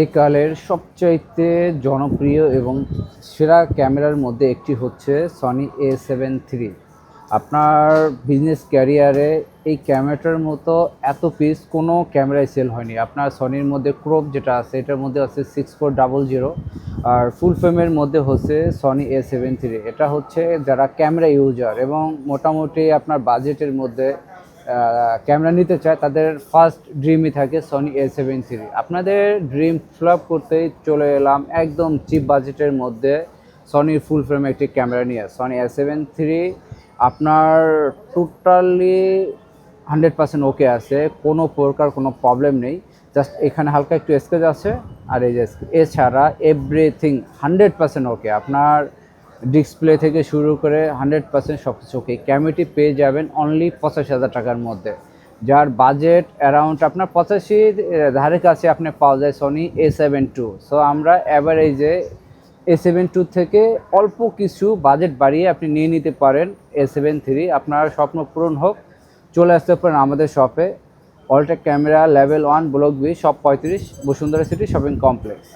একালের সবচাইতে জনপ্রিয় এবং সেরা ক্যামেরার মধ্যে একটি হচ্ছে সনি A7 III। আপনার বিজনেস ক্যারিয়ারে এই ক্যামেরাটার মতো এত পিস কোনো ক্যামেরায় সেল হয়নি। আপনার সনির মধ্যে ক্রোপ যেটা আছে এটার মধ্যে আছে 6400, আর ফুল ফ্রেমের মধ্যে হচ্ছে সনি A7 III। এটা হচ্ছে যারা ক্যামেরা ইউজার এবং মোটামুটি আপনার বাজেটের মধ্যে ক্যামেরা নিতে চায় তাদের ফার্স্ট ড্রিমই থাকে সনি A7 III। আপনাদের ড্রিম ফিল আপ করতেই চলে এলাম একদম চিপ বাজেটের মধ্যে সনির ফুল ফ্রেম একটি ক্যামেরা নিয়ে। সনি A7 III আপনার টোটালি 100% ওকে আছে, কোনো প্রকার কোনো প্রবলেম নেই। জাস্ট এখানে হালকা একটু স্ক্র্যাচ আছে, আর এই যে এছাড়া এভরিথিং 100% ওকে। আপনার ডিসপ্লে থেকে শুরু করে 100% সব কিছু ওকে। ক্যামেরাটি পেয়ে যাবেন অনলি 85,000 টাকার মধ্যে, যার বাজেট অ্যারাউন্ড আপনার 85 ধারে কাছে আপনি পাওয়া যায় সনি A7 II। সো আমরা অ্যাভারেজে A7 II থেকে অল্প কিছু বাজেট বাড়িয়ে আপনি নিয়ে নিতে পারেন A7 III। আপনার স্বপ্ন পূরণ হোক, চলে আসতে পারেন আমাদের শপে। অলটেক camera, level 1, block B, shop 35, Bashundhara city shopping complex.